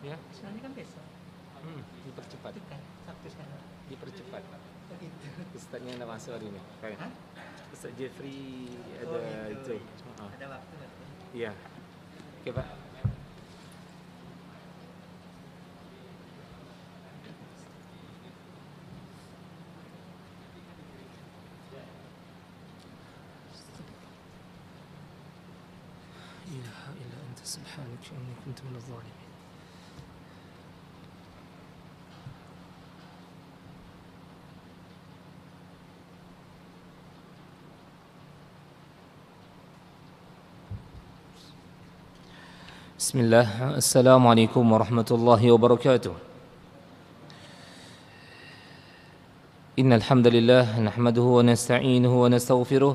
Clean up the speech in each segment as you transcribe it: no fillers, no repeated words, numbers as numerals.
Ya, Soalnya kan besok. dipercepat. Itu kan Sabtu sekarang. Dipercepat. Begitu. Ustaznya nggak masuk hari ini. Hah? Ustaz Jeffrey Oh, ada gitu. itu. Ada waktu berarti. Iya. Oke, Pak. ilaha illa anta subhanaka inni kuntu minadh dhalimin. Bismillah. Assalamualaikum warahmatullahi wabarakatuh. Innal hamdalillah nahmaduhu wa nasta'inuhu wa nastaghfiruh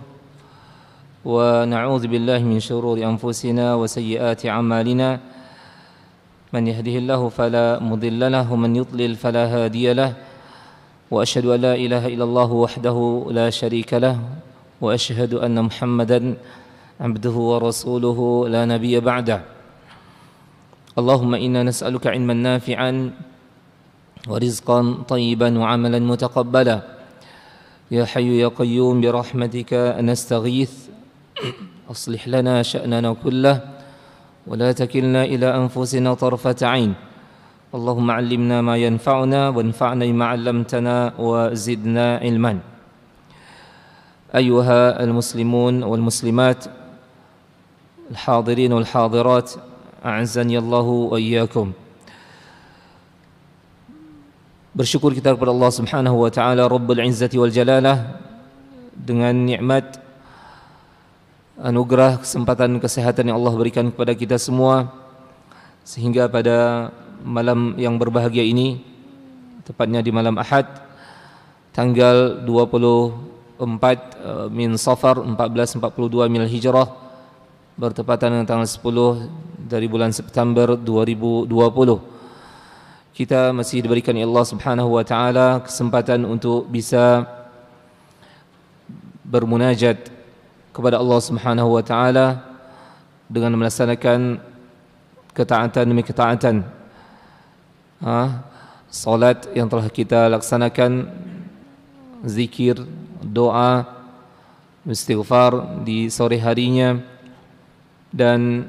wa na'udzu billahi min shururi anfusina wa sayyiati a'malina. Man yahdihillahu fala mudilla lahu wa man yudlil fala hadiya lahu. Wa asyhadu an la ilaha illallah wahdahu la syarika lahu wa asyhadu anna Muhammadan abduhu wa rasuluhu la nabiyya ba'dahu. Allahumma inna nas'aluka ilman nafi'an wa rizqan tayyiban wa amalan mutaqabbala. Ya hayyu ya qayyum bi rahmatika nastaghith. Aslih lana sya'nana kullah wa la takilna ila anfusina tarfata 'ain. Allahumma 'allimna ma yanfa'una wanfa'na bima 'allamtana wa zidna ilman. Ayuha al-muslimun wal muslimat, al-hadirin wal hadirat, a'azzani Allahu wa iyyakum. Bersyukur kita kepada Allah Subhanahu wa taala Rabbul Izzati wal Jalalah dengan nikmat anugerah kesempatan kesehatan yang Allah berikan kepada kita semua, sehingga pada malam yang berbahagia ini, tepatnya di malam Ahad tanggal 24 min Safar 1442 minal Hijrah, bertepatan dengan tanggal 10 dari bulan September 2020, kita masih diberikan Allah Subhanahu wa taala kesempatan untuk bisa bermunajat kepada Allah Subhanahu wa taala dengan melaksanakan ketaatan demi ketaatan. Salat yang telah kita laksanakan, zikir, doa, istighfar di sore harinya, dan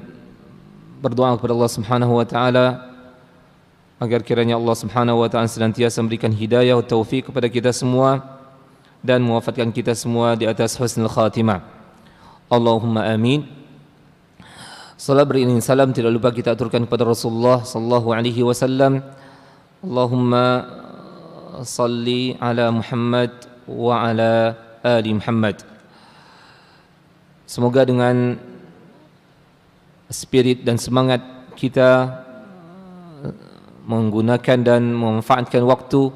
berdoa kepada Allah Subhanahu wa taala agar kiranya Allah Subhanahu wa taala senantiasa memberikan hidayah dan taufik kepada kita semua dan mewafatkan kita semua di atas husnul khatimah. Allahumma amin. Salat beriring salam tidak lupa kita aturkan kepada Rasulullah sallallahu alaihi wasallam. Allahumma salli ala Muhammad wa ala ali Muhammad. Semoga dengan spirit dan semangat kita menggunakan dan memanfaatkan waktu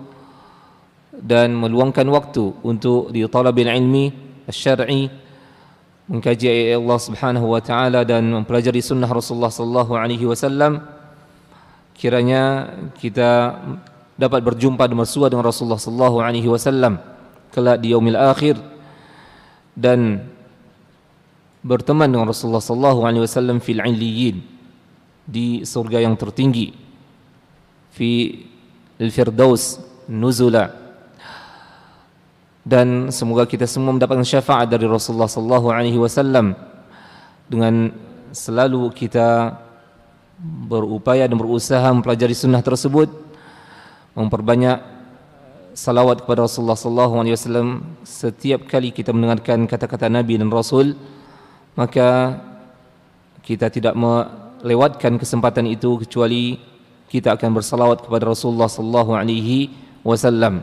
dan meluangkan waktu untuk di talabil ilmi asy-syar'i, mengkaji ayat Allah Subhanahu wa taala dan mempelajari sunnah Rasulullah sallallahu alaihi wasallam, kiranya kita dapat berjumpa dan bersua dengan Rasulullah sallallahu alaihi wasallam kelak di yaumil akhir dan berteman dengan Rasulullah sallallahu alaihi wasallam fil 'illiyin, di surga yang tertinggi, fi al-firdaus nuzula. Dan semoga kita semua mendapatkan syafaat dari Rasulullah sallallahu alaihi wasallam dengan selalu kita berupaya dan berusaha mempelajari sunnah tersebut, memperbanyak salawat kepada Rasulullah sallallahu alaihi wasallam. Setiap kali kita mendengarkan kata-kata Nabi dan Rasul, maka kita tidak melewatkan kesempatan itu kecuali kita akan bersalawat kepada Rasulullah sallallahu alaihi wasallam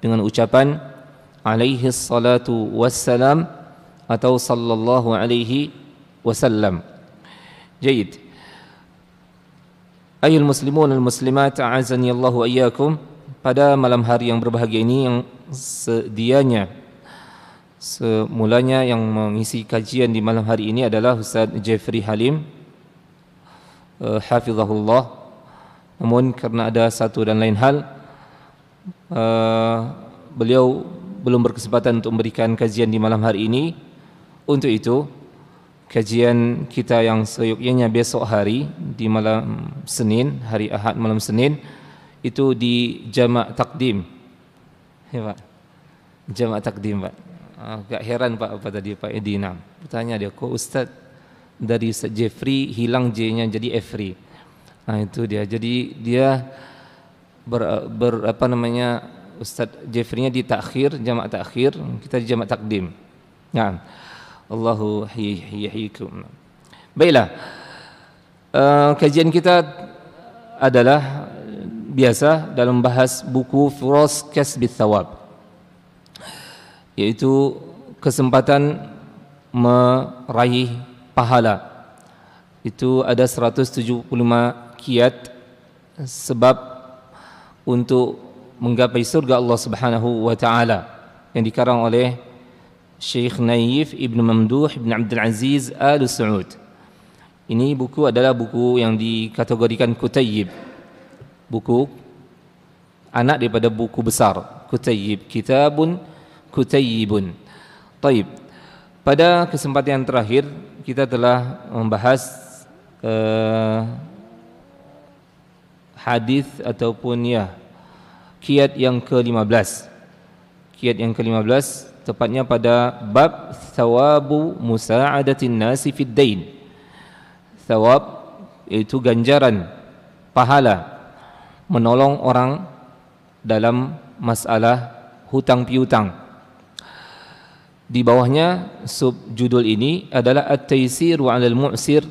dengan ucapan alaihi salatu wassalam atau sallallahu alaihi wasallam. Jayyid. Ayuhal muslimun wal muslimat, a'azani Allah wa iyyakum. Pada malam hari yang berbahagia ini, yang semulanya yang mengisi kajian di malam hari ini adalah Ustaz Jeffrey Halim, hafizahullah. Namun karena ada satu dan lain hal, beliau belum berkesempatan untuk memberikan kajian di malam hari ini. Untuk itu kajian kita yang seyogyanya besok hari di malam Senin, hari Ahad malam Senin, itu di Jamak Takdim. Ya Pak, Jamak Takdim Pak. Agak heran Pak apa tadi Pak Edi Nam. Bertanya dia, kok Ustaz dari Ustaz Jeffrey hilang J-nya jadi Efri. Itu dia. Jadi dia apa namanya, Ustaz Jeffrey-nya di takhir, Jamak takhir, kita di Jamak Takdim. Nah, Allahu yahyikum. Baiklah. Kajian kita adalah biasa dalam bahas buku Furas Kasbit Thawab, yaitu kesempatan meraih pahala. Itu ada 175 kiat sebab untuk menggapai surga Allah Subhanahu wa taala yang dikarang oleh Syekh Naif Ibn Mamduh Ibn Abdul Aziz Al Saud. Ini buku adalah buku yang dikategorikan kutayyib, buku anak daripada buku besar, kutayyib, kitabun kutayyibun. Taib. Pada kesempatan yang terakhir kita telah membahas hadis ataupun kiat yang ke-15. Kiat yang ke-15 tepatnya pada bab thawabu musa'adatin nasi fid dain. Thawab itu ganjaran, pahala menolong orang dalam masalah hutang piutang. Di bawahnya subjudul ini adalah at-taisiru 'alal mu'sir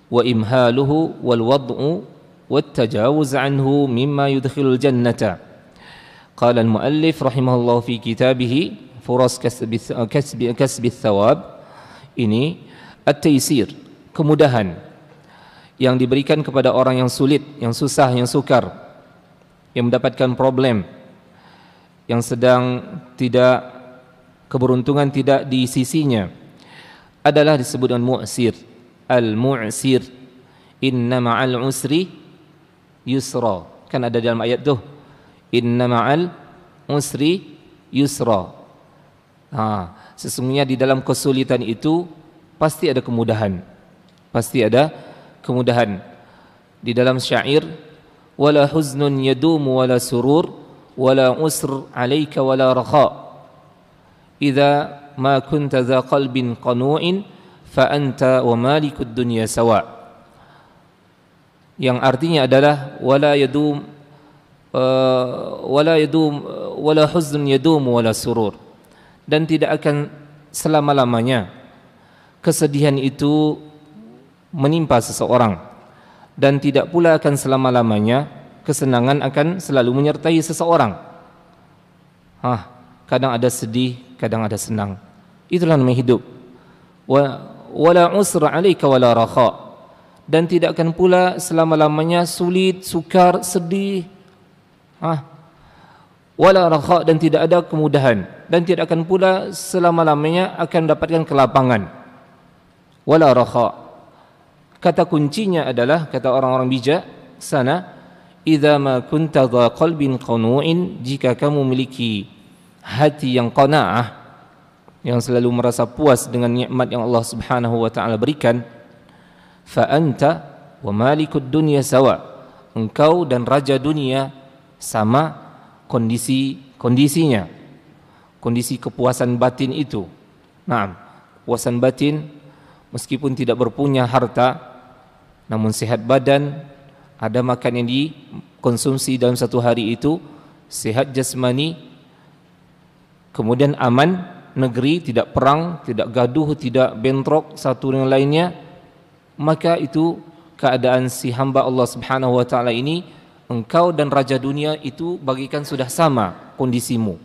wa imhaluhu wal wad'u wat tajawuz 'anhu mimma yudkhilul jannata. Qala al-muallif rahimahullah fi kitabih Furas Kasbit Thawab, ini at-taisir, kemudahan yang diberikan kepada orang yang sulit, yang susah, yang sukar, yang mendapatkan problem, yang sedang tidak, keberuntungan tidak di sisinya, adalah disebut dengan mu'sir. Al-mu'sir, inna ma'al usri yusra. Kan ada dalam ayat tuh, inna ma'al usri yusra. Sesungguhnya di dalam kesulitan itu pasti ada kemudahan. Pasti ada kemudahan. Di dalam syair, wala huznun yadumu wala surur wala usr alaika wala rakha. Idza ma kunta dza qalbin qanu'in fa anta wa malikud dunya sawa. Yang artinya adalah wala huznun yadum wala surur, dan tidak akan selama-lamanya kesedihan itu menimpa seseorang, dan tidak pula akan selama-lamanya kesenangan akan selalu menyertai seseorang. Kadang ada sedih, kadang ada senang. Itulah namanya hidup. Wala usra 'alaika wala rakha, dan tidak akan pula selama-lamanya sulit, sukar, sedih. Wala rakha, dan tidak ada kemudahan, dan tidak akan pula selama-lamanya akan mendapatkan kelapangan. Wala rakha. Kata kuncinya adalah, kata orang-orang bijak sana, idza ma kunta dha qalbin qanu'in, jika kamu memiliki hati yang qanaah, yang selalu merasa puas dengan nikmat yang Allah Subhanahu wa taala berikan, fa anta wa malikud dunya sawa, engkau dan raja dunia sama kondisinya, kondisi kepuasan batin itu. Kepuasan batin, meskipun tidak berpunya harta, namun sehat badan, ada makan yang dikonsumsi dalam satu hari itu, sehat jasmani, kemudian aman negeri, tidak perang, tidak gaduh, tidak bentrok satu dengan lainnya, maka itu keadaan si hamba Allah Subhanahu wa taala ini, engkau dan raja dunia itu bagikan sudah sama kondisimu.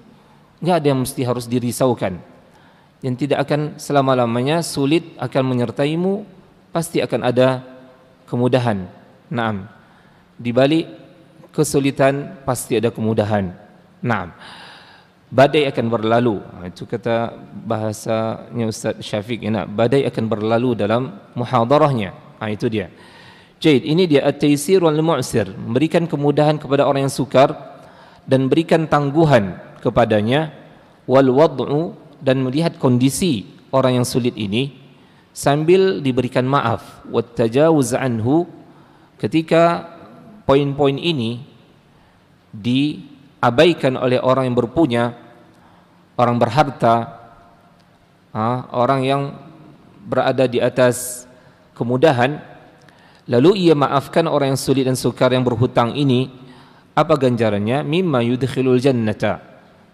Enggak ada yang mesti harus dirisaukan. Yang tidak akan selama-lamanya sulit akan menyertaimu, pasti akan ada kemudahan. Di balik kesulitan pasti ada kemudahan. Badai akan berlalu. Itu kata bahasanya Ustaz Syafiq. Badai akan berlalu dalam muhadarahnya. Itu dia. Jadi ini dia at-taisir wal mu'sir, memberikan kemudahan kepada orang yang sukar dan berikan tangguhan kepadanya, wal wad'u, dan melihat kondisi orang yang sulit ini, sambil diberikan maaf. Wattajawuz anhu, ketika poin-poin ini diabaikan oleh orang yang berpunya, orang berharta, orang yang berada di atas kemudahan, lalu ia maafkan orang yang sulit dan sukar yang berhutang ini, apa ganjarannya? Mimma yudkhilul jannata,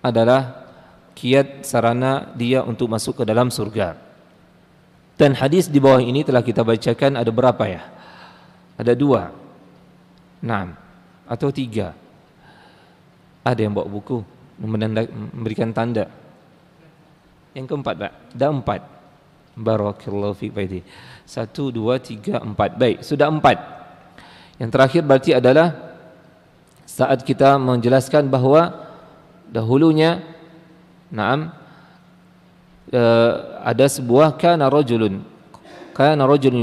adalah kiat sarana dia untuk masuk ke dalam surga. Dan hadis di bawah ini telah kita bacakan, ada berapa ya? Ada 2, 6 atau 3. Ada yang bawa buku memberikan tanda. Yang keempat, Pak. Ada 4. Barakallahu fiik, Pak. 1, 2, 3, 4. Baik, sudah 4. Yang terakhir berarti adalah saat kita menjelaskan bahwa dahulunya, ada sebuah kana rajulun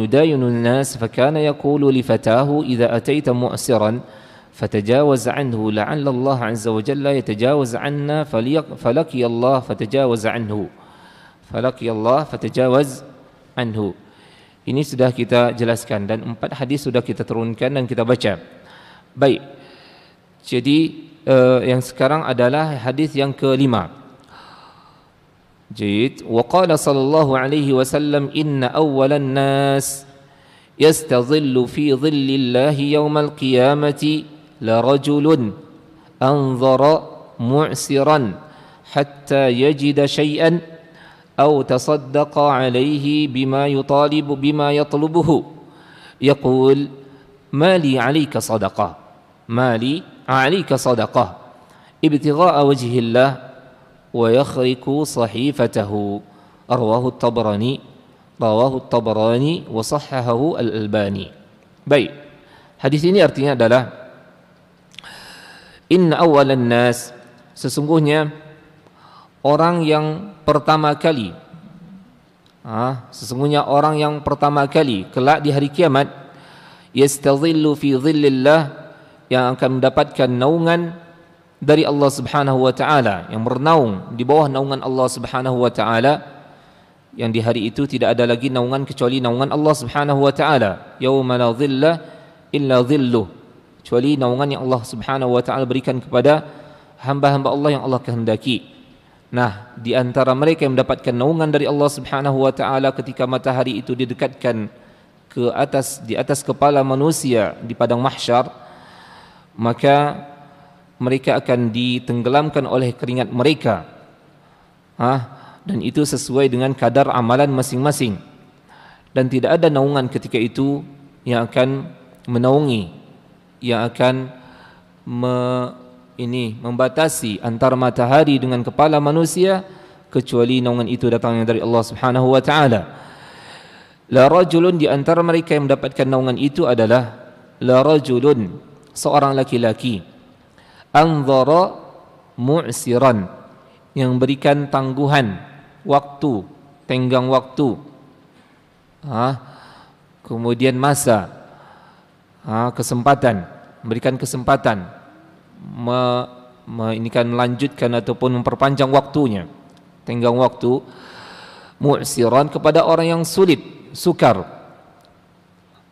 yudayinun nas fakana yaqulu li fatahu idza ataita mu'siran fatajawaz anhu la'alla Allah azza wa jalla yatajawaz anna falaki Allah fatajawaz anhu. Ini sudah kita jelaskan dan 4 hadis sudah kita turunkan dan kita baca. Baik. Jadi yang sekarang adalah hadis yang ke-5. Jid, wa qala sallallahu alaihi wasallam inna awwalan nas yastadhillu fi dhillallahi yawmal qiyamati la rajulun anzara mu'siran hatta yajida shay'an aw tasaddaqa alayhi bima yatlubuhu yaqul mali 'alayka sadaqah ibtigha'a wajhillah wa yakhriku sahifatahu. Rawahu at-Tabarani wa sahhahahu al-Albani. Baik, hadis ini artinya adalah inna awalan nas, sesungguhnya orang yang pertama kali, kelak di hari kiamat, yastadhillu fi dhillillah, yang akan mendapatkan naungan dari Allah Subhanahu wa taala, yang bernaung di bawah naungan Allah Subhanahu wa taala, yang di hari itu tidak ada lagi naungan kecuali naungan Allah Subhanahu wa taala. Yauma la dhilla illa dhilluh, kecuali naungan yang Allah Subhanahu wa taala berikan kepada hamba-hamba Allah yang Allah kehendaki. Nah, di antara mereka yang mendapatkan naungan dari Allah Subhanahu wa taala ketika matahari itu didekatkan di atas kepala manusia di padang mahsyar, maka mereka akan ditenggelamkan oleh keringat mereka, dan itu sesuai dengan kadar amalan masing-masing, dan tidak ada naungan ketika itu yang akan menaungi, yang akan membatasi antara matahari dengan kepala manusia, kecuali naungan itu datangnya dari Allah Subhanahu wa taala. La rajulun, di antara mereka yang mendapatkan naungan itu adalah la rajulun, seorang laki-laki, anzara mu'siran, yang berikan tangguhan waktu, tenggang waktu, kemudian masa, kesempatan, memberikan kesempatan, melanjutkan ataupun memperpanjang waktunya, tenggang waktu, mu'siran, kepada orang yang sulit, sukar,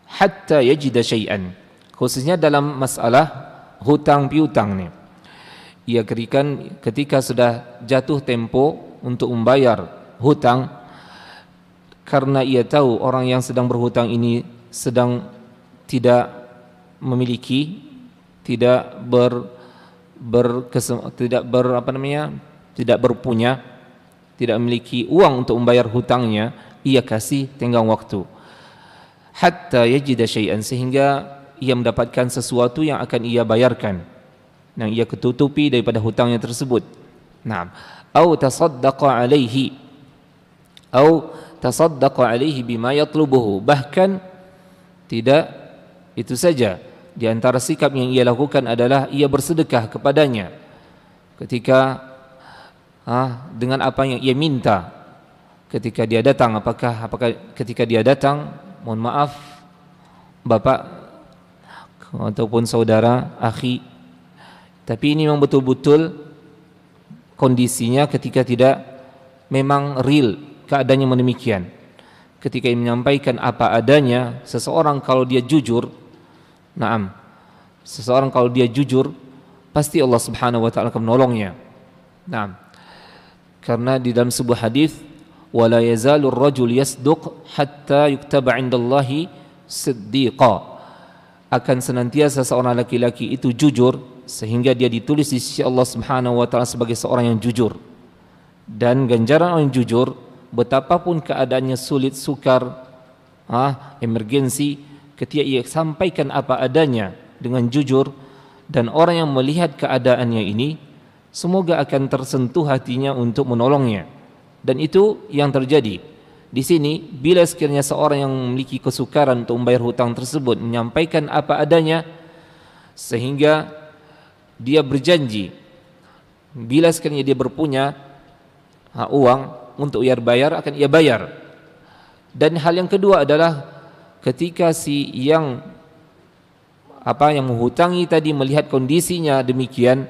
hatta yajida syai'an, khususnya dalam masalah hutang piutang nih. Ia berikan ketika sudah jatuh tempo untuk membayar hutang, karena ia tahu orang yang sedang berhutang ini sedang tidak memiliki, tidak berpunya, tidak memiliki uang untuk membayar hutangnya, ia kasih tenggang waktu. Hatta yajida syai'an, sehingga ia mendapatkan sesuatu yang akan ia bayarkan, yang ia ketutupi daripada hutangnya tersebut. Naam, au tasaddaqa alaihi bima yatlubuhu, bahkan tidak itu saja, di antara sikap yang ia lakukan adalah ia bersedekah kepadanya ketika dengan apa yang ia minta ketika dia datang. Apakah ketika dia datang, mohon maaf bapak ataupun saudara, akhi, tapi ini memang betul-betul kondisinya ketika tidak memang real keadaannya demikian. ketika ia menyampaikan apa adanya. Seseorang kalau dia jujur, seseorang kalau dia jujur, pasti Allah Subhanahu wa taala akan menolongnya. Karena di dalam sebuah hadis, wala yazalu ar-rajul yasduq hatta yuktaba 'indallahi siddiqa. Akan senantiasa seorang laki-laki itu jujur sehingga dia ditulis di sisi Allah Subhanahu wa taala sebagai seorang yang jujur. Dan ganjaran orang yang jujur, betapapun keadaannya sulit, sukar, emergensi, ketika ia sampaikan apa adanya dengan jujur, dan orang yang melihat keadaannya ini semoga akan tersentuh hatinya untuk menolongnya. Dan itu yang terjadi di sini. Bila sekiranya seorang yang memiliki kesukaran untuk membayar hutang tersebut menyampaikan apa adanya, sehingga dia berjanji bila sekiranya dia berpunya uang untuk ia bayar, akan ia bayar. Dan hal yang kedua adalah ketika si yang menghutangi tadi melihat kondisinya demikian,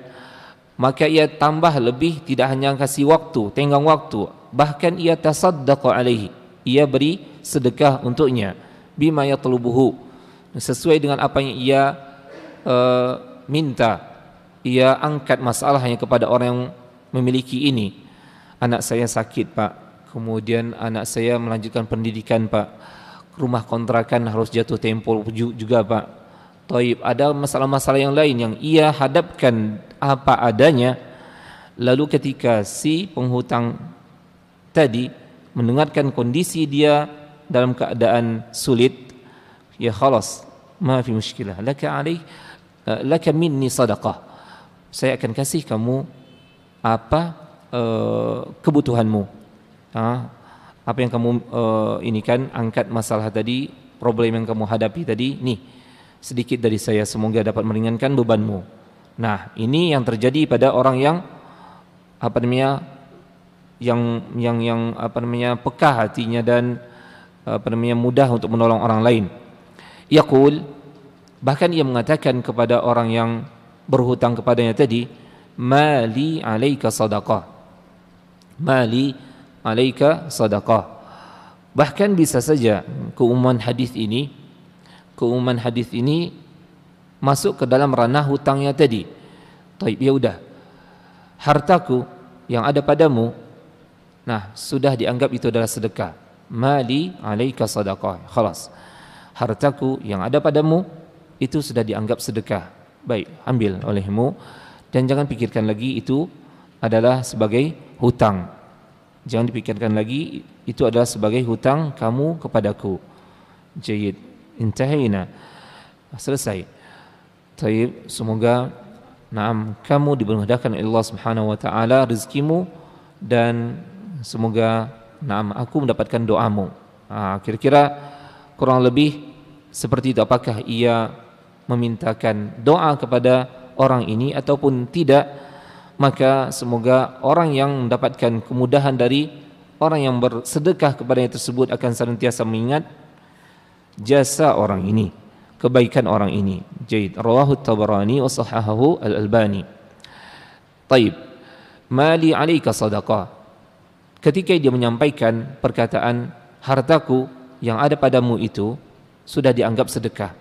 maka ia tambah lebih, tidak hanya kasih waktu, tenggang waktu, bahkan ia tasaddaqa alaihi, ia beri sedekah untuknya, bima yatlubuhu, sesuai dengan apa yang ia minta. Ia angkat masalahnya kepada orang yang memiliki ini. Anak saya sakit Pak, kemudian anak saya melanjutkan pendidikan Pak, rumah kontrakan harus jatuh tempo juga Pak. Taib, ada masalah-masalah yang lain yang ia hadapkan apa adanya. Lalu ketika si penghutang tadi mendengarkan kondisi dia dalam keadaan sulit, ya khalas, ma fi mushkilah, laka minni sadaqah, saya akan kasih kamu kebutuhanmu, apa yang kamu ini kan, angkat masalah tadi, problem yang kamu hadapi tadi, nih sedikit dari saya, semoga dapat meringankan bebanmu. Nah, ini yang terjadi pada orang yang peka hatinya dan mudah untuk menolong orang lain. Yaqul, bahkan ia mengatakan kepada orang yang berhutang kepadanya tadi, mali alaika sadaqah, mali alaika sadaqah. Bahkan bisa saja keumuman hadis ini masuk ke dalam ranah hutangnya tadi. Taib, ya udah, hartaku yang ada padamu, nah sudah dianggap itu adalah sedekah. Mali alaika sadaqah, khalas, hartaku yang ada padamu itu sudah dianggap sedekah. Baik, ambil olehmu, dan jangan pikirkan lagi itu adalah sebagai hutang. Jangan dipikirkan lagi itu adalah sebagai hutang kamu kepadaku. Jayid, intahina, selesai. Taib, semoga kamu dimudahkan oleh Allah Subhanahu wa taala rezekimu, dan semoga aku mendapatkan doamu. Kira-kira kurang lebih seperti itu. Apakah ia memintakan doa kepada orang ini ataupun tidak? Maka semoga orang yang mendapatkan kemudahan dari orang yang bersedekah kepadanya tersebut akan senantiasa mengingat jasa orang ini, kebaikan orang ini. Jaid, rawahu Tabarani wa sahahahu Al-Albani. Taib, mali alaika sadaqah, ketika dia menyampaikan perkataan hartaku yang ada padamu itu sudah dianggap sedekah.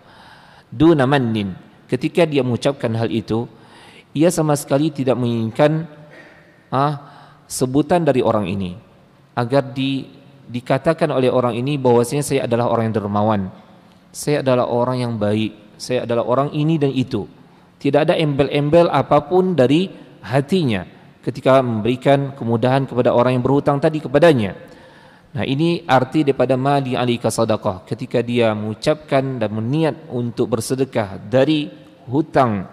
Duna mannin, ketika dia mengucapkan hal itu, ia sama sekali tidak menginginkan sebutan dari orang ini, agar dikatakan oleh orang ini bahwasanya saya adalah orang yang dermawan, saya adalah orang yang baik, saya adalah orang ini dan itu. Tidak ada embel-embel apapun dari hatinya ketika memberikan kemudahan kepada orang yang berhutang tadi kepadanya. Nah, ini arti daripada mali alika sadaqah, ketika dia mengucapkan dan berniat untuk bersedekah dari hutang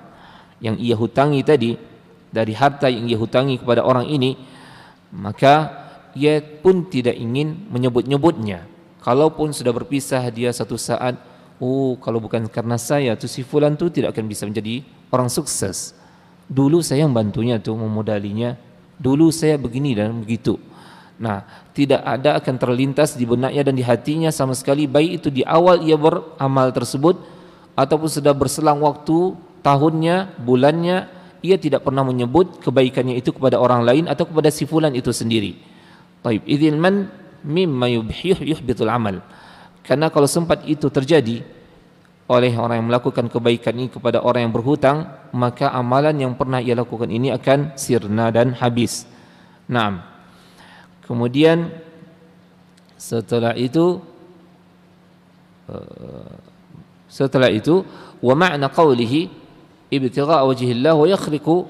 yang ia hutangi tadi, dari harta yang ia hutangi kepada orang ini, maka ia pun tidak ingin menyebut-nyebutnya. Kalaupun sudah berpisah dia satu saat, kalau bukan karena saya tuh si fulan tuh tidak akan bisa menjadi orang sukses. Dulu saya membantunya tuh, memodalinya, dulu saya begini dan begitu. Nah, tidak ada akan terlintas di benaknya dan di hatinya sama sekali, baik itu di awal ia beramal tersebut ataupun sudah berselang waktu, tahunnya, bulannya, ia tidak pernah menyebut kebaikannya itu kepada orang lain atau kepada si fulan itu sendiri. Taib, idzin man mimma yuhbitul amal. Karena kalau sempat itu terjadi oleh orang yang melakukan kebaikan ini kepada orang yang berhutang, maka amalan yang pernah ia lakukan ini akan sirna dan habis. Naam. Kemudian setelah itu wa ma'na qawlihi ibtigha'a wajhillah wa yakhriqu,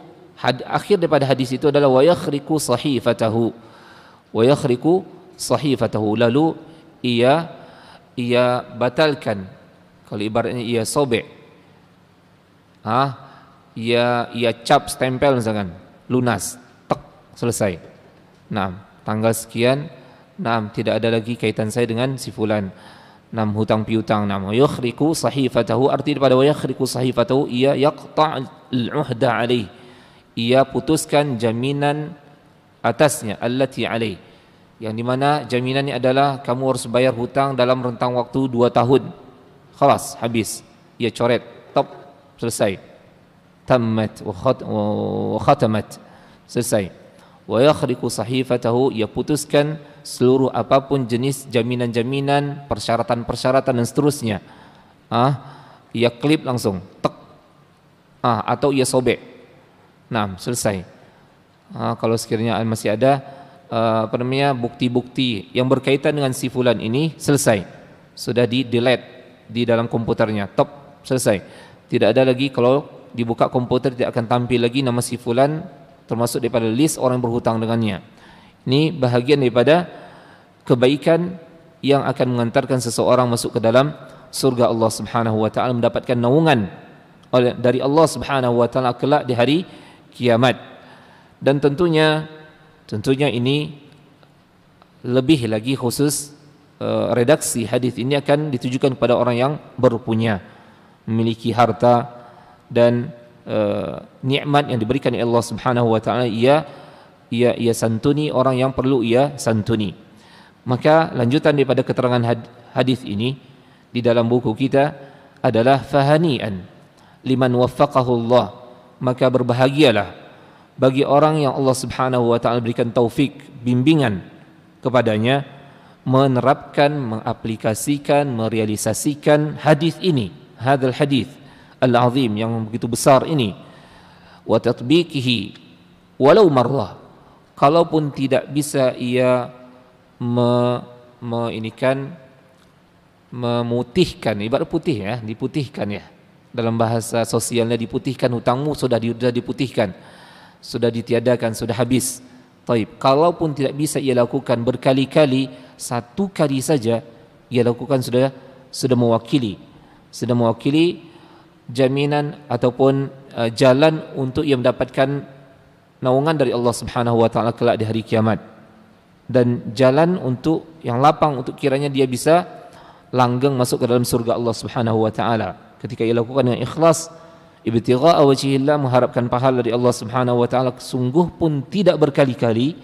akhir daripada hadis itu adalah wa yakhriqu sahifatahu, lalu ia batalkan, kalau ibaratnya ia sobek, ia cap stempel misalkan, lunas, tek, selesai. Nah, tanggal sekian, nah tidak ada lagi kaitan saya dengan si fulan. Nah, hutang piutang. Nah, yakhriqu sahifatahu, arti daripada wa yakhriqu sahifatahu, ia yaqta'ul 'uhda alaih, ia putuskan jaminan atasnya, allati alaih, yang dimana jaminannya adalah kamu harus bayar hutang dalam rentang waktu 2 tahun. Khalas, habis. Ia coret, top, selesai. Tammat wa khatamat, selesai. Wa yakhriqu sahifatahu, ia putuskan seluruh apapun jenis jaminan-jaminan, persyaratan-persyaratan dan seterusnya. Ia klip langsung, tek. Atau ia sobek. Nah, selesai. Kalau sekiranya masih ada bukti-bukti yang berkaitan dengan si fulan ini, selesai. Sudah di-delete di dalam komputernya, top, selesai. Tidak ada lagi, kalau dibuka komputer tidak akan tampil lagi nama si fulan termasuk daripada list orang yang berhutang dengannya. Ini bahagian daripada kebaikan yang akan mengantarkan seseorang masuk ke dalam surga Allah Subhanahu wa taala, mendapatkan naungan dari Allah Subhanahu wa taala kelak di hari kiamat. Dan tentunya ini lebih lagi khusus, redaksi hadis ini akan ditujukan kepada orang yang berpunya, memiliki harta dan nikmat yang diberikan oleh Allah Subhanahu wa taala, ia santuni orang yang perlu ia santuni. Maka lanjutan daripada keterangan hadis ini di dalam buku kita adalah fahani'an liman waffaqahu Allah, maka berbahagialah bagi orang yang Allah Subhanahu wa taala berikan taufik, bimbingan kepadanya menerapkan, mengaplikasikan, merealisasikan hadis ini, hadzal hadis al-azim yang begitu besar ini, wa tatbiqihi walau marrah, kalaupun tidak bisa ia memutihkan, ibarat putih ya, diputihkan ya, dalam bahasa sosialnya diputihkan, hutangmu sudah diputihkan, sudah ditiadakan, sudah habis. Taib, kalaupun tidak bisa ia lakukan berkali-kali, satu kali saja ia lakukan sudah mewakili jaminan ataupun jalan untuk ia mendapatkan naungan dari Allah Subhanahu wa taala kelak di hari kiamat, dan jalan untuk yang lapang untuk kiranya dia bisa langgeng masuk ke dalam surga Allah Subhanahu wa taala ketika ia lakukan dengan ikhlas, ibtigha'a wajhillah, mengharapkan pahala dari Allah Subhanahu wa taala, sungguh pun tidak berkali-kali,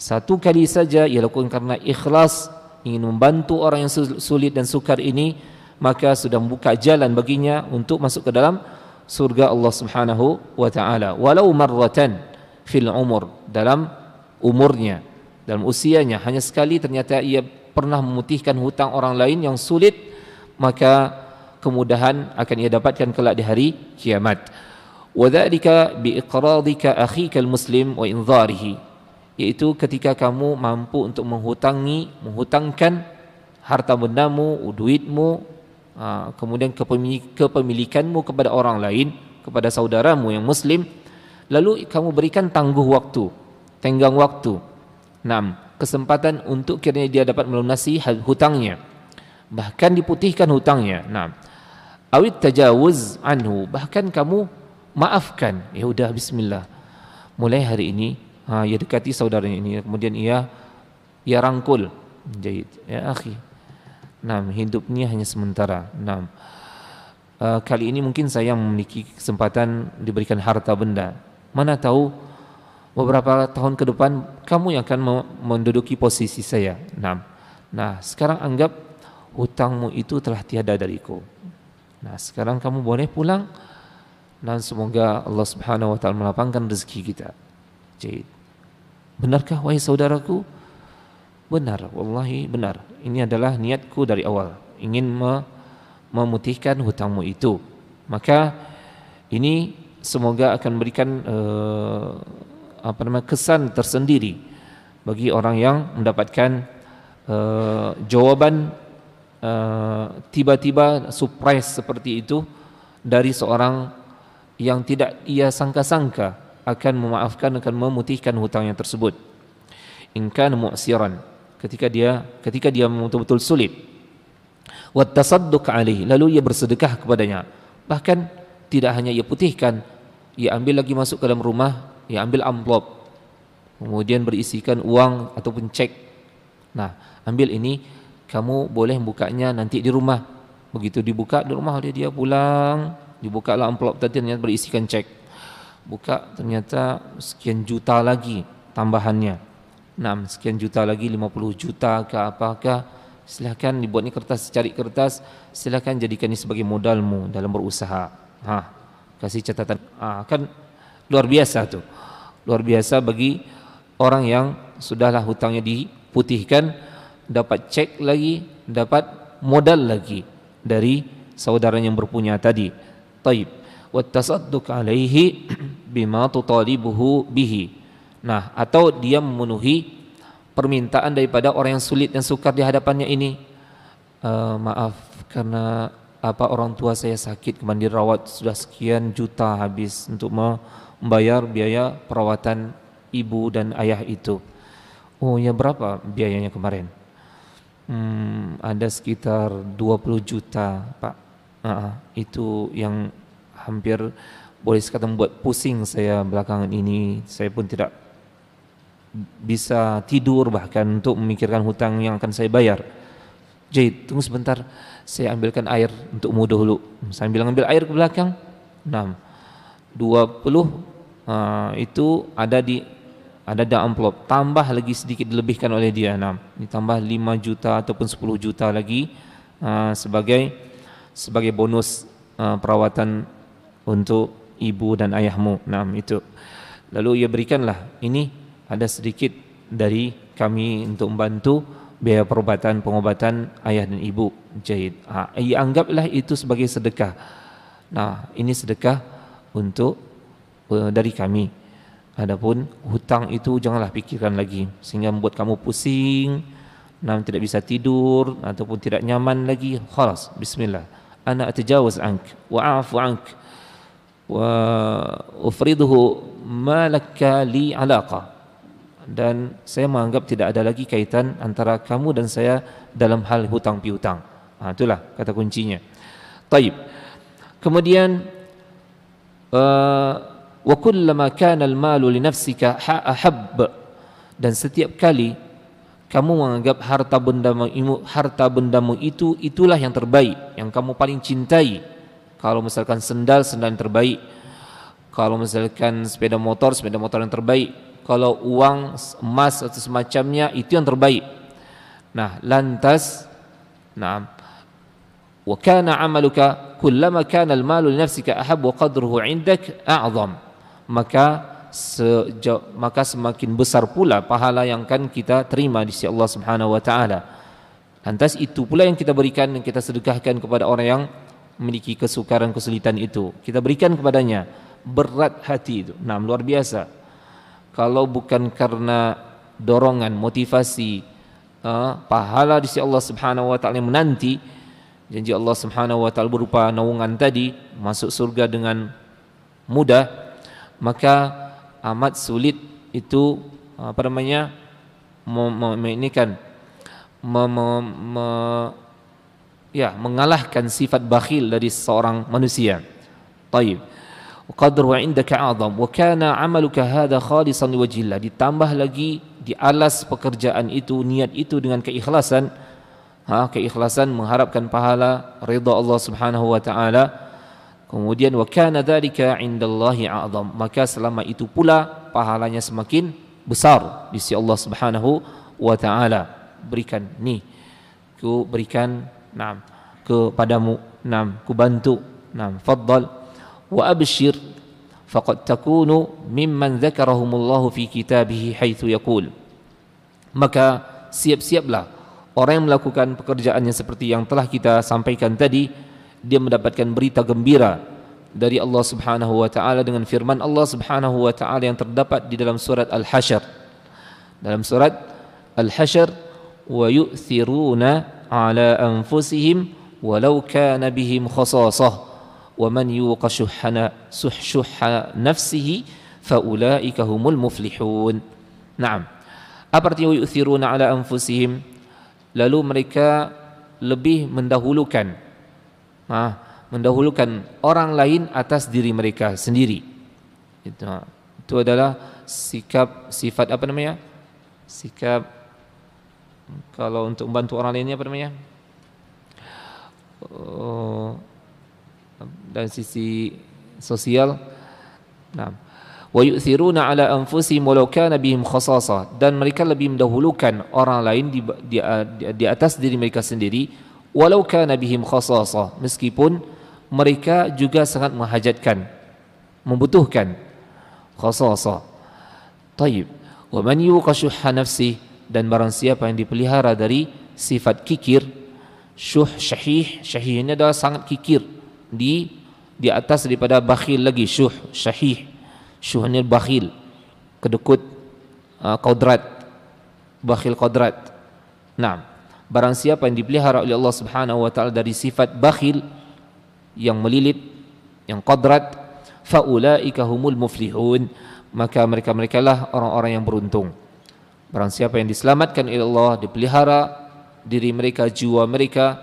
satu kali saja ia lakukan karena ikhlas, ingin membantu orang yang sulit dan sukar ini, maka sudah membuka jalan baginya untuk masuk ke dalam surga Allah Subhanahu wa taala. Walau marratan fil umur, dalam umurnya, dalam usianya hanya sekali ternyata ia pernah memutihkan hutang orang lain yang sulit, maka kemudahan akan ia dapatkan kelak di hari kiamat. Wa dzalika bi iqradika akhika al-muslim wa inzarihi, yaitu ketika kamu mampu untuk menghutangkan harta bendamu, duitmu, kemudian kepemilikanmu kepada orang lain, kepada saudaramu yang muslim, lalu kamu berikan tenggang waktu, kesempatan untuk kiranya dia dapat melunasi hutangnya, bahkan diputihkan hutangnya. Awit tajawuz anhu, bahkan kamu maafkan, ya udah bismillah, mulai hari ini ia dekati saudaranya ini, kemudian ia rangkul, jahit ya akhi, hidupnya hanya sementara. Kali ini mungkin saya memiliki kesempatan diberikan harta benda, mana tahu beberapa tahun ke depan kamu yang akan menduduki posisi saya. Sekarang anggap hutangmu itu telah tiada dariku. Sekarang kamu boleh pulang, dan semoga Allah Subhanahu wa taala melapangkan rezeki kita. Jahit. Benarkah wahai saudaraku? Benar, wallahi benar. Ini adalah niatku dari awal, ingin memutihkan hutangmu itu. Maka ini semoga akan memberikan kesan tersendiri bagi orang yang mendapatkan jawaban tiba-tiba surprise seperti itu dari seorang yang tidak ia sangka-sangka akan memaafkan, akan memutihkan hutangnya tersebut. In kana mu'siran, ketika dia betul-betul sulit, wa tasadduq alaihi, lalu ia bersedekah kepadanya. Bahkan tidak hanya ia putihkan, ia ambil lagi masuk ke dalam rumah, ia ambil amplop, kemudian berisikan uang ataupun cek. Nah, ambil ini, kamu boleh membukanya nanti di rumah. Begitu dibuka di rumah, dia pulang, dibukalah amplop tadi, ternyata berisikan cek. Buka, ternyata sekian juta lagi tambahannya. 6 sekian juta lagi, 50 juta ke apakah. Silakan dibuat ni kertas, cari kertas, silakan jadikan ini sebagai modalmu dalam berusaha. Kasih catatan. Kan luar biasa tuh. Luar biasa bagi orang yang sudahlah hutangnya diputihkan, dapat cek lagi, dapat modal lagi dari saudaranya yang berpunya tadi. Taib. Wattasadduq alaihi bima tutalibuhu bihi. Nah, atau dia memenuhi permintaan daripada orang yang sulit dan sukar di hadapannya ini. Maaf, karena orang tua saya sakit, kemudian dirawat, sudah sekian juta habis untuk membayar biaya perawatan ibu dan ayah itu. Oh ya, berapa biayanya kemarin? Ada sekitar 20 juta Pak. Itu yang hampir boleh sekata membuat pusing saya belakangan ini. Saya pun tidak bisa tidur bahkan untuk memikirkan hutang yang akan saya bayar. Jadi tunggu sebentar, saya ambilkan air untuk mudah dulu. Sambil ambil air ke belakang, 20 itu ada di amplop, tambah lagi sedikit dilebihkan oleh dia, ditambah 5 juta ataupun 10 juta lagi sebagai bonus perawatan untuk ibu dan ayahmu. Itu. Lalu ia berikanlah, ini ada sedikit dari kami untuk membantu biaya pengobatan ayah dan ibu. Jahid. Ia anggaplah itu sebagai sedekah. Ini sedekah untuk dari kami. Adapun hutang itu janganlah pikirkan lagi sehingga membuat kamu pusing, tidak bisa tidur ataupun tidak nyaman lagi. Khalas, bismillah. Ana atajawaz ank wa a'fu ank wa ufriduhu ma laka li alaqa. Dan saya menganggap tidak ada lagi kaitan antara kamu dan saya dalam hal hutang piutang. Itulah kata kuncinya. Taib. Kemudian wa kullama kana al-malu li nafsika ahab, dan setiap kali kamu menganggap harta bendamu itu itulah yang terbaik, yang kamu paling cintai. Kalau misalkan sendal yang terbaik, kalau misalkan sepeda motor yang terbaik, kalau uang, emas atau semacamnya itu yang terbaik. Lantas wa kana amaluka kullama kana al-malu li nafsika ahab wa qadruhu 'indak a'zam, maka semakin besar pula pahala yang akan kita terima di sisi Allah Subhanahu wa taala. Lantas itu pula yang kita berikan, yang kita sedekahkan kepada orang yang memiliki kesukaran, kesulitan itu. Kita berikan kepadanya, berat hati itu. Luar biasa. Kalau bukan karena dorongan, motivasi, pahala di sisi Allah Subhanahu wa taala yang menanti, janji Allah Subhanahu wa taala berupa naungan tadi, masuk surga dengan mudah, maka amat sulit itu mengalahkan sifat bakhil dari seorang manusia. Taib. Qadru 'indaka a'zam wa kana 'amaluka hadha khalisan liwajhillah, ditambah lagi di alas pekerjaan itu, niat itu dengan keikhlasan, keikhlasan mengharapkan pahala ridha Allah Subhanahu wa taala. Kemudian wa kana dzalika 'indallahi a'zam, maka selama itu pula pahalanya semakin besar di sisi Allah Subhanahu wa taala. Berikan nih, ku berikan kepadamu, ku bantu, faddal wa abshir faqad takunu mimman dzakarahumullahu fi kitabihi haitsu yaqul, maka siap-siaplah orang yang melakukan pekerjaannya seperti yang telah kita sampaikan tadi, dia mendapatkan berita gembira dari Allah Subhanahu wa taala dengan firman Allah Subhanahu wa taala yang terdapat di dalam surat Al-Hasyr. Dalam surat Al-Hasyr, wa yu'thiruna ala anfusihim walau kana bihim khasasah wa man yuqa shuhha nafsihi faulaika humul muflihun. Naam. Apa artinya yu'thiruna ala anfusihim? Lalu mereka lebih mendahulukan orang lain atas diri mereka sendiri. Itu adalah sifat apa namanya? Sikap kalau untuk membantu orang lainnya apa namanya? Dan sisi sosial. Nah, wa yu'thiruna ala anfusihim walau kana bihim khasasah, dan mereka lebih mendahulukan orang lain di atas diri mereka sendiri, walau kana bihim khasasah, meskipun mereka juga sangat menghajatkan, membutuhkan khasasah. Taib. Wa man yuqa shuhha nafsi, dan barang siapa yang dipelihara dari sifat kikir, syahih ini adalah sangat kikir, di atas daripada bakhil lagi. Syahih ini bakhil, kedekut, qadrat, bakhil qadrat. Nah, barang siapa yang dipelihara oleh Allah Subhanahu wa taala dari sifat bakhil yang melilit, yang qadrat, faulaika humul muflihun, maka mereka lah orang-orang yang beruntung. Barang siapa yang diselamatkan oleh Allah, dipelihara diri mereka, jiwa mereka,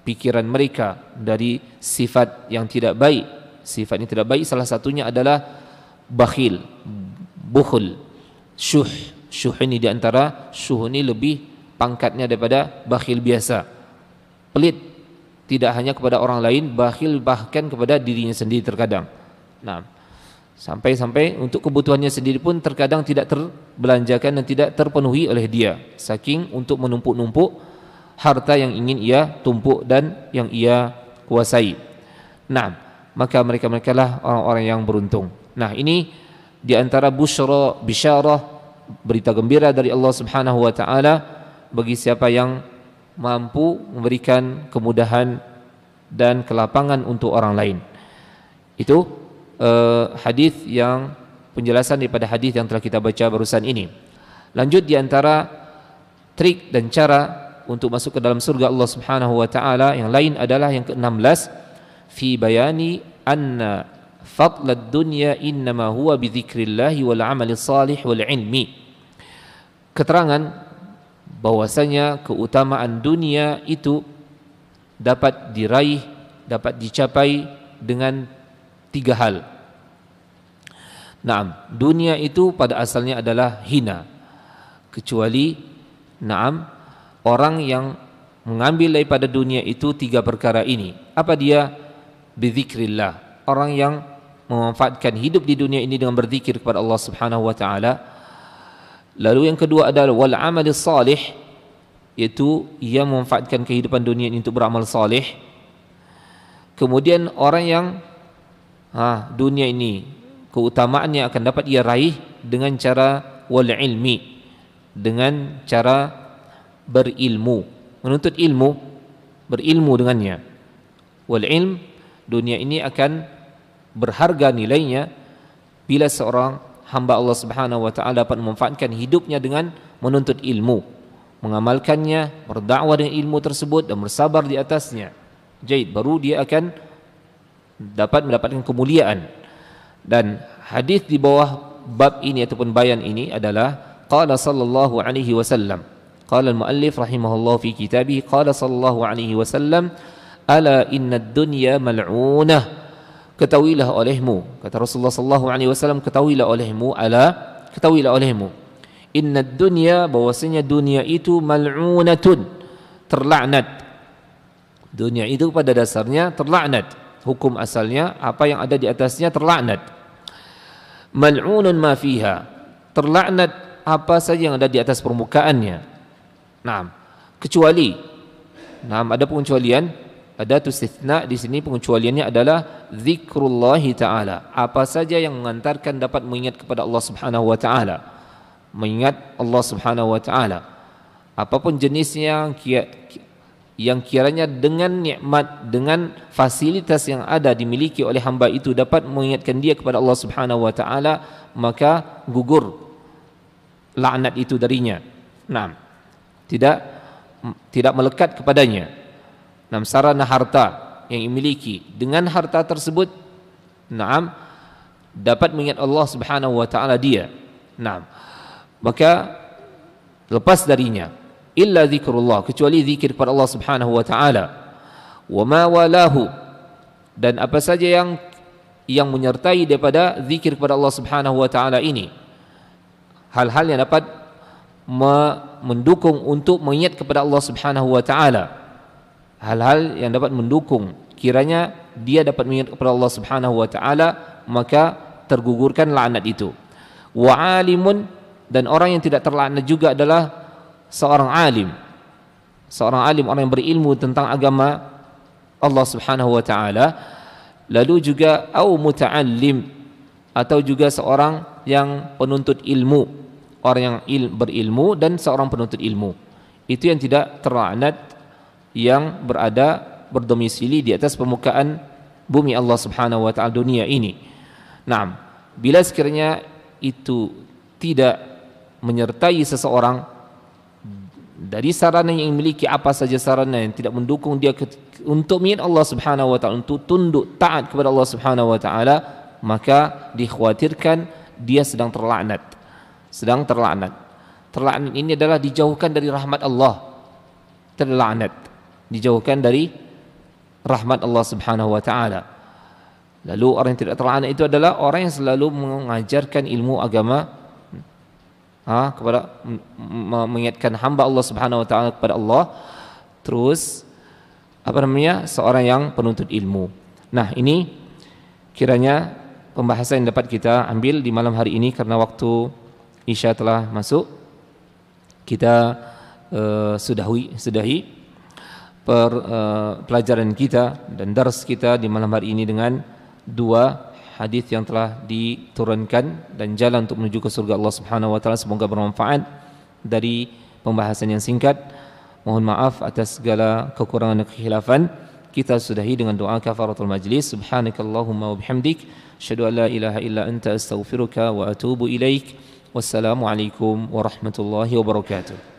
pikiran mereka dari sifat yang tidak baik. Sifat yang tidak baik salah satunya adalah bakhil, bukhul, syuh ini diantara syuh ini lebih pangkatnya daripada bakhil biasa. Pelit, tidak hanya kepada orang lain, bakhil bahkan kepada dirinya sendiri terkadang. Nah, sampai untuk kebutuhannya sendiri pun terkadang tidak terbelanjakan dan tidak terpenuhi oleh dia, saking untuk menumpuk-numpuk harta yang ingin ia tumpuk dan yang ia kuasai. Nah, maka mereka lah orang-orang yang beruntung. Nah, ini di antara bisyarah, berita gembira dari Allah Subhanahu wa taala bagi siapa yang mampu memberikan kemudahan dan kelapangan untuk orang lain. Itu hadis yang penjelasan daripada hadis yang telah kita baca barusan ini. Lanjut, di antara trik dan cara untuk masuk ke dalam surga Allah Subhanahu wa taala yang lain adalah yang ke-16, fi bayani anna fadlad dunya innama huwa bi dzikrillah wal amali salih wal ilmi. Keterangan bahwasanya keutamaan dunia itu dapat diraih, dapat dicapai dengan 3 hal. Naam, dunia itu pada asalnya adalah hina, kecuali orang yang mengambil daripada dunia itu 3 perkara ini. Apa dia? Bidzikrillah, orang yang memanfaatkan hidup di dunia ini dengan berzikir kepada Allah Subhanahu wa taala. Lalu yang kedua adalah wal amali salih, yaitu ia memanfaatkan kehidupan dunia ini untuk beramal saleh. Kemudian orang yang dunia ini keutamaannya akan dapat ia raih dengan cara wal ilmi, dengan cara berilmu, menuntut ilmu, berilmu dengannya. Wal ilm, dunia ini akan berharga nilainya bila seorang hamba Allah Subhanahu wa taala dapat memanfaatkan hidupnya dengan menuntut ilmu, mengamalkannya, berdakwah dengan ilmu tersebut dan bersabar di atasnya. Jaid, baru dia akan dapat mendapatkan kemuliaan. Dan hadis di bawah bab ini ataupun bayan ini adalah qala sallallahu alaihi wasallam, qala al-muallif rahimahullah fi kitabih, qala sallallahu alaihi wasallam, ala innad dunya mal'unah, ketahuilah olehmu, kata Rasulullah sallallahu alaihi wasallam, ketahuilah olehmu, ketahuilah olehmu, innad dunya, bahwasanya dunia itu mal'unatun, terlaknat. Dunia itu pada dasarnya terlaknat. Hukum asalnya apa yang ada di atasnya terlaknat. Mal'unun ma fiha, terlaknat apa saja yang ada di atas permukaannya. Nah, kecuali, ada pengecualian, ada istitsna di sini, pengecualiannya adalah zikrullah taala, apa saja yang mengantarkan dapat mengingat kepada Allah Subhanahu wa taala, mengingat Allah Subhanahu wa taala. apapun jenisnya yang kiranya dengan nikmat, dengan fasilitas yang ada dimiliki oleh hamba itu dapat mengingatkan dia kepada Allah Subhanahu wa taala, maka gugur laknat itu darinya. Nah, tidak melekat kepadanya. Nah, sarana harta yang dimiliki, dengan harta tersebut dapat mengingat Allah Subhanahu wa taala dia. Nah, maka lepas darinya illa zikrullah, kecuali zikir kepada Allah Subhanahu wa taala, wa ma walahu, dan apa saja yang menyertai daripada zikir kepada Allah Subhanahu wa taala ini, hal-hal yang dapat mendukung untuk mengingat kepada Allah Subhanahu wa taala, hal-hal yang dapat mendukung kiranya dia dapat mengingat kepada Allah Subhanahu wa taala, maka tergugurkan laknat itu. Wa alimun, dan orang yang tidak terlaknat juga adalah seorang alim, orang yang berilmu tentang agama Allah Subhanahu wa taala, lalu juga au muta'allim, atau juga seorang yang penuntut ilmu, orang yang berilmu dan seorang penuntut ilmu. Itu yang tidak terlaknat, yang berdomisili di atas permukaan bumi Allah Subhanahu wa taala, dunia ini. Nah, bila sekiranya itu tidak menyertai seseorang dari sarana yang memiliki, apa saja sarana yang tidak mendukung dia untuk mengingat Allah Subhanahu wa taala, untuk tunduk taat kepada Allah Subhanahu wa taala, maka dikhawatirkan dia sedang terlaknat. Terlaknat ini adalah dijauhkan dari rahmat Allah. Terlaknat, dijauhkan dari rahmat Allah Subhanahu wa taala. Lalu orang yang tidak terlaknat itu adalah orang yang selalu mengajarkan ilmu agama, kepada mengingatkan hamba Allah Subhanahu wa taala kepada Allah, terus seorang yang penuntut ilmu. Nah, ini kiranya pembahasan yang dapat kita ambil di malam hari ini, karena waktu Isya telah masuk. Kita sudahi pelajaran kita dan dars kita di malam hari ini dengan dua hadis yang telah diturunkan dan jalan untuk menuju ke surga Allah Subhanahu wa taala. Semoga bermanfaat dari pembahasan yang singkat. Mohon maaf atas segala kekurangan dan kekhilafan. Kita sudahi dengan doa kafaratul majlis. Subhanakallahumma wa bihamdik, asyhadu an la ilaha illa anta astaghfiruka wa atubu ilaik. Wassalamualaikum warahmatullahi wabarakatuh.